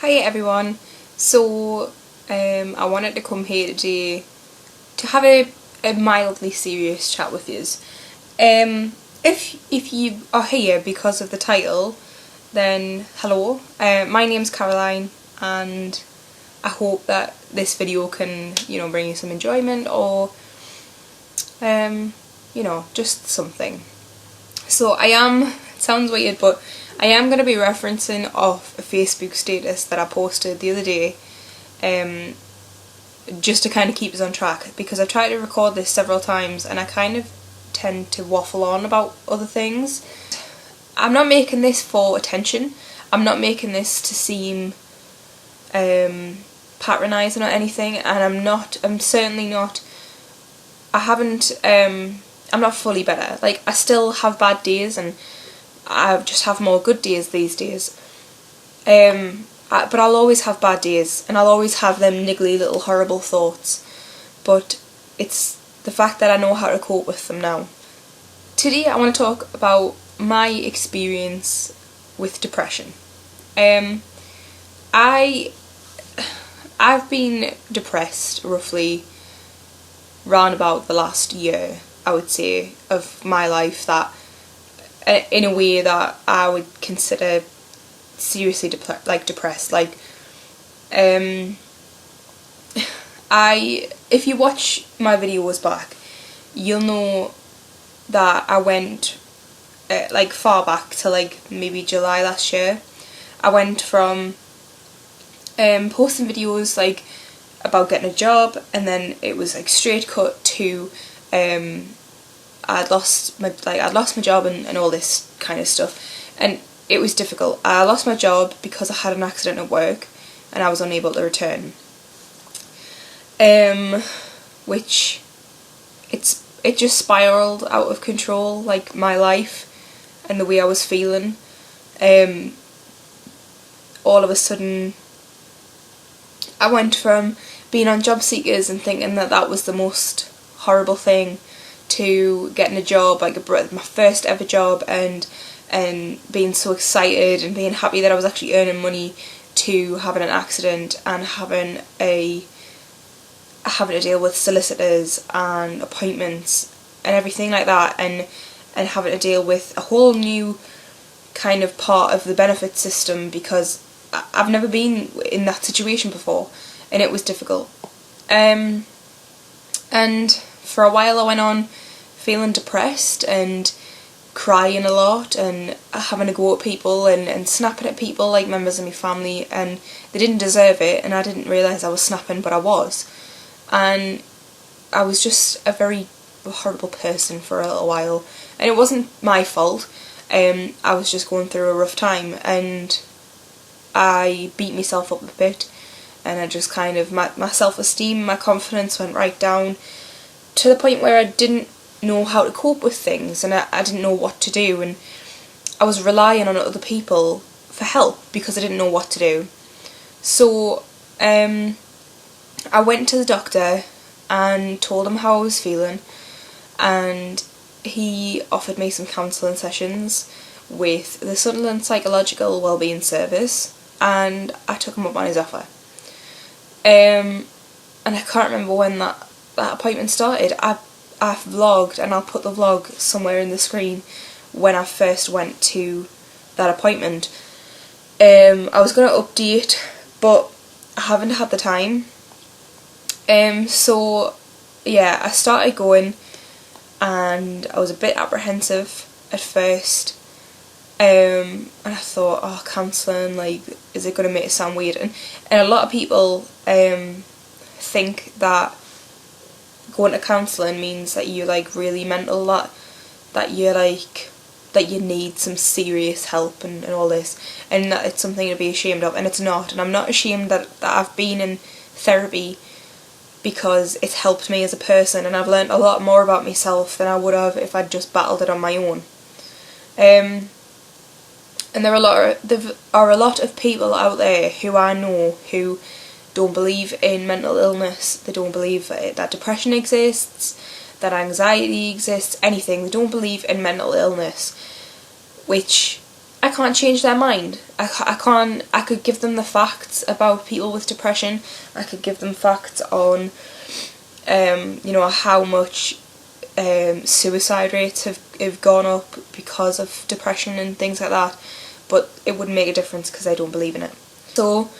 Hi everyone. So I wanted to come here today to have a mildly serious chat with yous. If you are here because of the title, then hello. My name's Caroline, and I hope that this video can, bring you some enjoyment or just something. So it sounds weird, but I am going to be referencing off a Facebook status that I posted the other day, just to kind of keep us on track, because I've tried to record this several times and I kind of tend to waffle on about other things. I'm not making this for attention. I'm not making this to seem patronising or anything, and I'm not fully better. Like, I still have bad days and I just have more good days these days. But I'll always have bad days and I'll always have them niggly little horrible thoughts. But it's the fact that I know how to cope with them now. Today I want to talk about my experience with depression. I've been depressed roughly round about the last year, I would say, of my life, that in a way that I would consider seriously depressed. If you watch my videos back, you'll know that I went far back to maybe July last year. I went from posting videos about getting a job, and then it was straight cut to I'd lost my job and all this kind of stuff, and it was difficult. I lost my job because I had an accident at work and I was unable to return, which it just spiraled out of control, my life and the way I was feeling. All of a sudden I went from being on job seekers and thinking that was the most horrible thing, to getting a job, my first ever job, and being so excited and being happy that I was actually earning money, to having an accident and having to deal with solicitors and appointments and everything like that, and having to deal with a whole new kind of part of the benefit system, because I've never been in that situation before, and it was difficult. And for a while I went on feeling depressed and crying a lot and having to go at people and snapping at people, like members of my family, and they didn't deserve it, and I didn't realise I was snapping, but I was. And I was just a very horrible person for a little while, and it wasn't my fault. I was just going through a rough time, and I beat myself up a bit, and I just kind of, my self-esteem, my confidence went right down, to the point where I didn't know how to cope with things, and I didn't know what to do, and I was relying on other people for help because I didn't know what to do. So I went to the doctor and told him how I was feeling, and he offered me some counselling sessions with the Sunderland Psychological Wellbeing Service, and I took him up on his offer. And I can't remember when that appointment started. I vlogged, and I'll put the vlog somewhere in the screen, when I first went to that appointment. I was going to update, but I haven't had the time. So yeah, I started going, and I was a bit apprehensive at first, and I thought, counselling, is it going to make it sound weird? And a lot of people think that going to counselling means that you're really mental, that you need some serious help and all this, and that it's something to be ashamed of, and it's not. And I'm not ashamed that I've been in therapy, because it's helped me as a person, and I've learnt a lot more about myself than I would have if I'd just battled it on my own. And there are a lot of people out there who I know who don't believe in mental illness. They don't believe that depression exists, that anxiety exists, anything. They don't believe in mental illness, which I can't change their mind. I could give them the facts about people with depression. I could give them facts on, how much suicide rates have gone up because of depression and things like that. But it wouldn't make a difference because I don't believe in it. So,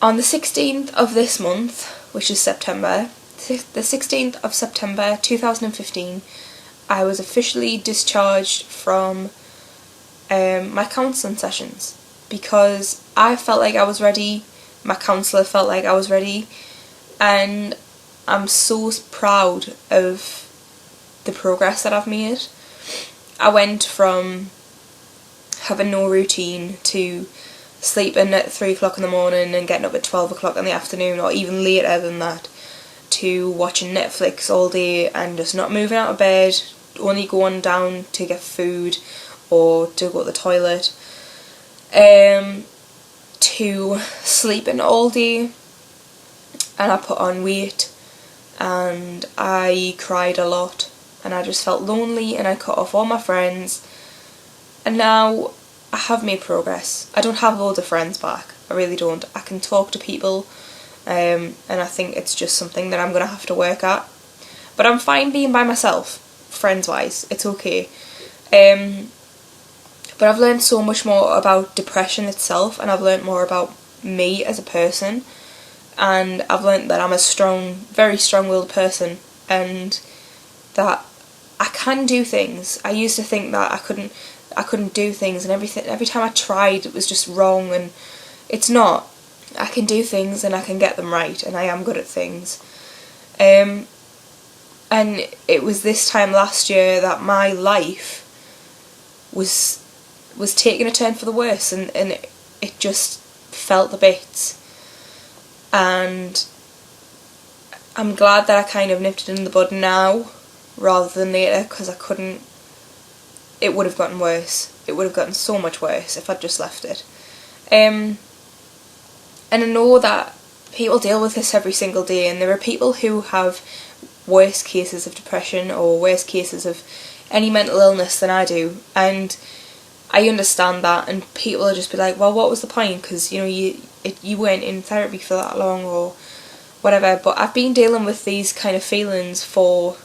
on the 16th of this month, which is September, the 16th of September 2015, I was officially discharged from my counselling sessions because I felt like I was ready, my counsellor felt like I was ready, and I'm so proud of the progress that I've made. I went from having no routine to sleeping at 3 o'clock in the morning and getting up at 12 o'clock in the afternoon, or even later than that, to watching Netflix all day and just not moving out of bed, only going down to get food or to go to the toilet, to sleeping all day, and I put on weight and I cried a lot and I just felt lonely and I cut off all my friends, and now I have made progress. I don't have loads of friends back, I really don't. I can talk to people, and I think it's just something that I'm going to have to work at. But I'm fine being by myself, friends wise, it's okay. But I've learned so much more about depression itself, and I've learned more about me as a person, and I've learned that I'm a strong, very strong-willed person, and that I can do things. I used to think that I couldn't do things, and every time I tried it was just wrong, and it's not. I can do things and I can get them right, and I am good at things. And it was this time last year that my life was taking a turn for the worse, and it just felt the bits. And I'm glad that I kind of nipped it in the bud now rather than later, because it would have gotten worse. It would have gotten so much worse if I'd just left it. And I know that people deal with this every single day, and there are people who have worse cases of depression or worse cases of any mental illness than I do, and I understand that, and people will just be like, well, what was the point, because you weren't in therapy for that long or whatever. But I've been dealing with these kind of feelings for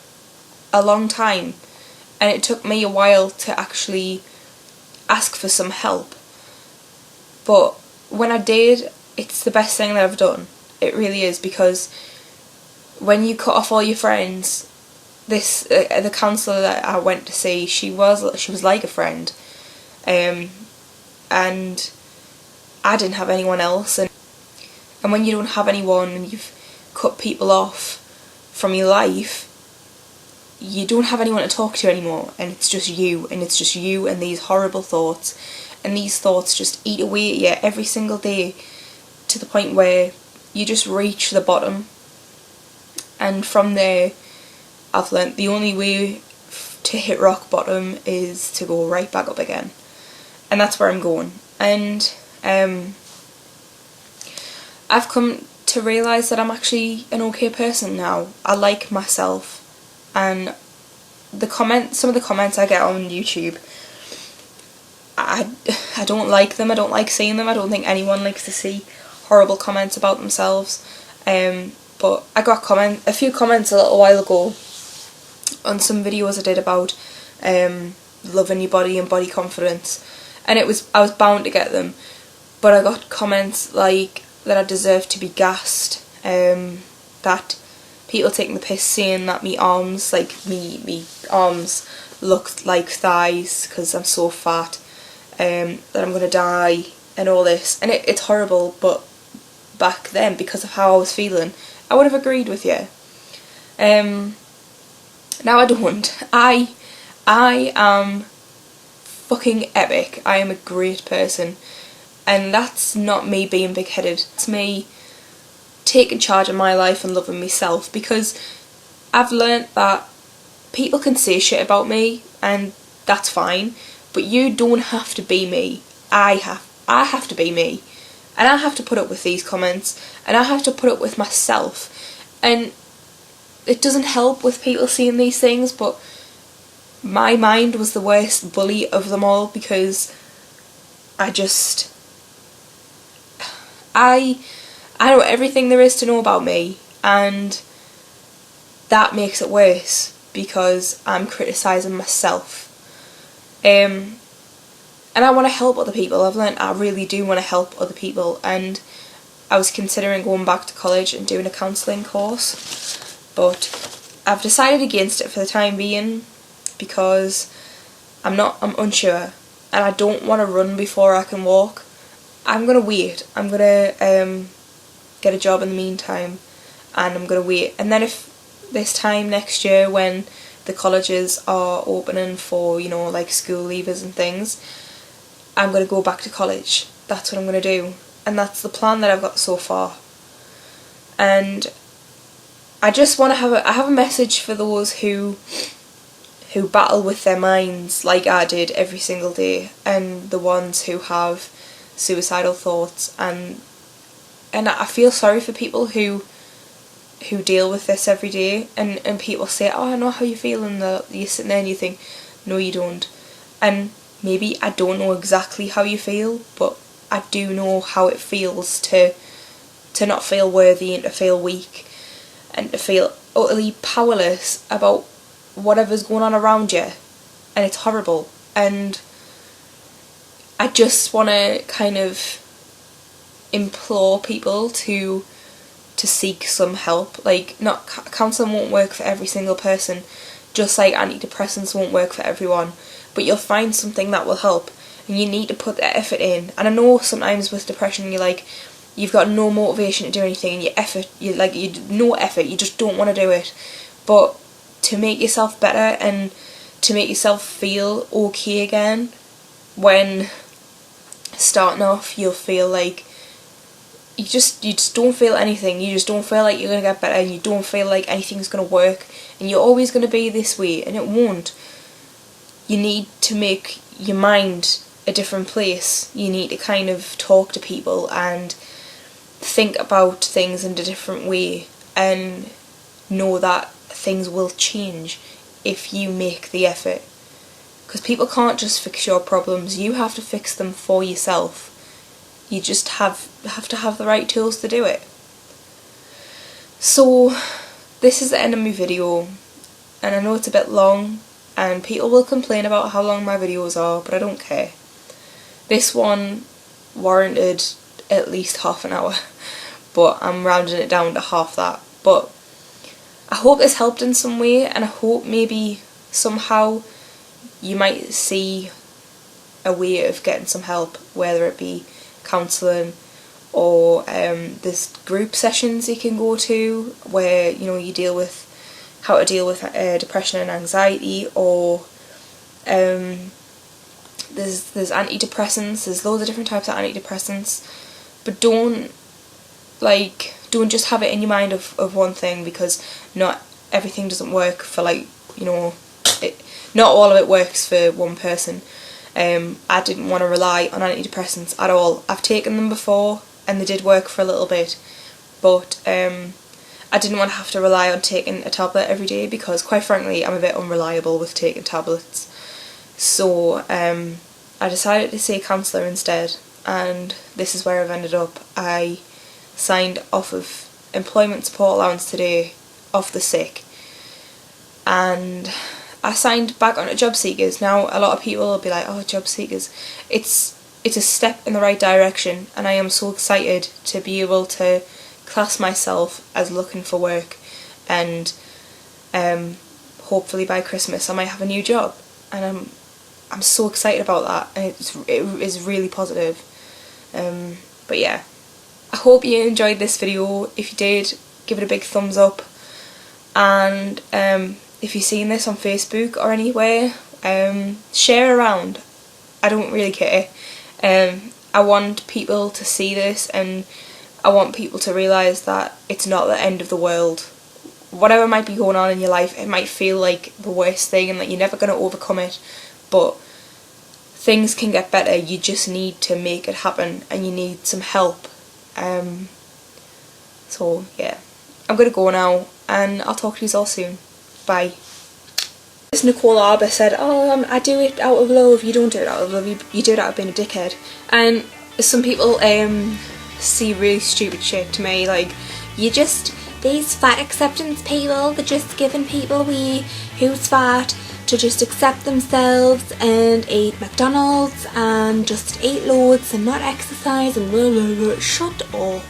a long time, and it took me a while to actually ask for some help. But when I did, it's the best thing that I've done. It really is, because when you cut off all your friends, the counsellor that I went to see, she was like a friend, and I didn't have anyone else, and when you don't have anyone and you've cut people off from your life, you don't have anyone to talk to anymore, and it's just you and these horrible thoughts, and these thoughts just eat away at you every single day to the point where you just reach the bottom. And from there, I've learnt the only way to hit rock bottom is to go right back up again, and that's where I'm going. And I've come to realise that I'm actually an okay person now. I like myself, and some of the comments I get on YouTube, I don't like them. I don't like seeing them. I don't think anyone likes to see horrible comments about themselves. But I got a few comments a little while ago on some videos I did about loving your body and body confidence, and I was bound to get them. But I got comments like that I deserve to be gassed, that people taking the piss, saying that me arms looked like thighs because I'm so fat, that I'm gonna die and all this, and it's horrible. But back then, because of how I was feeling, I would have agreed with you. Now I don't. I am fucking epic. I am a great person, and that's not me being big-headed. It's me taking charge of my life and loving myself, because I've learnt that people can say shit about me and that's fine, but you don't have to be me. I have to be me, and I have to put up with these comments, and I have to put up with myself. And it doesn't help with people seeing these things, but my mind was the worst bully of them all, because I know everything there is to know about me, and that makes it worse because I'm criticising myself. And I want to help other people. I've learned I really do want to help other people, and I was considering going back to college and doing a counselling course, but I've decided against it for the time being because I'm unsure, and I don't want to run before I can walk. I'm going to wait. I'm going to get a job in the meantime, and I'm going to wait. And then if this time next year when the colleges are opening for, you know, like school leavers and things, I'm going to go back to college. That's what I'm going to do. And that's the plan that I've got so far. And I just want to have a message for those who battle with their minds like I did every single day, and the ones who have suicidal thoughts, and I feel sorry for people who deal with this every day, and people say, oh, I know how you feel, and you're sitting there and you think, no you don't. And maybe I don't know exactly how you feel, but I do know how it feels to not feel worthy, and to feel weak, and to feel utterly powerless about whatever's going on around you, and it's horrible. And I just want to kind of implore people to seek some help. Like, not counselling won't work for every single person, just like antidepressants won't work for everyone, but you'll find something that will help, and you need to put the effort in. And I know sometimes with depression you've got no motivation to do anything, and you no effort, you just don't want to do it. But to make yourself better and to make yourself feel okay again, when starting off you'll feel like you just don't feel anything, you just don't feel like you're going to get better, and you don't feel like anything's going to work, and you're always going to be this way, and it won't. You need to make your mind a different place. You need to kind of talk to people and think about things in a different way, and know that things will change if you make the effort. Because people can't just fix your problems, you have to fix them for yourself. You just have to have the right tools to do it. So this is the end of my video, and I know it's a bit long, and people will complain about how long my videos are, but I don't care. This one warranted at least half an hour, but I'm rounding it down to half that. But I hope this helped in some way, and I hope maybe somehow you might see a way of getting some help, whether it be counselling, or there's group sessions you can go to where, you know, you deal with how to deal with depression and anxiety, or there's antidepressants. There's loads of different types of antidepressants, but don't just have it in your mind of one thing, because not everything doesn't work for, like, you know, not all of it works for one person. I didn't want to rely on antidepressants at all. I've taken them before and they did work for a little bit, but I didn't want to have to rely on taking a tablet every day, because quite frankly I'm a bit unreliable with taking tablets. So I decided to see a counsellor instead, and this is where I've ended up. I signed off of employment support allowance today, off the sick, and I signed back onto job seekers. Now a lot of people will be like, oh, job seekers, it's a step in the right direction, and I am so excited to be able to class myself as looking for work, and hopefully by Christmas I might have a new job, and I'm so excited about that, and it is really positive. But yeah, I hope you enjoyed this video. If you did, give it a big thumbs up, and if you've seen this on Facebook or anywhere, share around. I don't really care. I want people to see this, and I want people to realise that it's not the end of the world. Whatever might be going on in your life, it might feel like the worst thing and that you're never going to overcome it, but things can get better. You just need to make it happen, and you need some help. So yeah, I'm going to go now, and I'll talk to you all soon. Bye. Nicole Arbour said, oh, I do it out of love. You don't do it out of love, you do it out of being a dickhead. And some people see really stupid shit to me, like, these fat acceptance people, they're just giving people who's fat to just accept themselves and eat McDonald's and just eat loads and not exercise and blah blah blah. Shut up.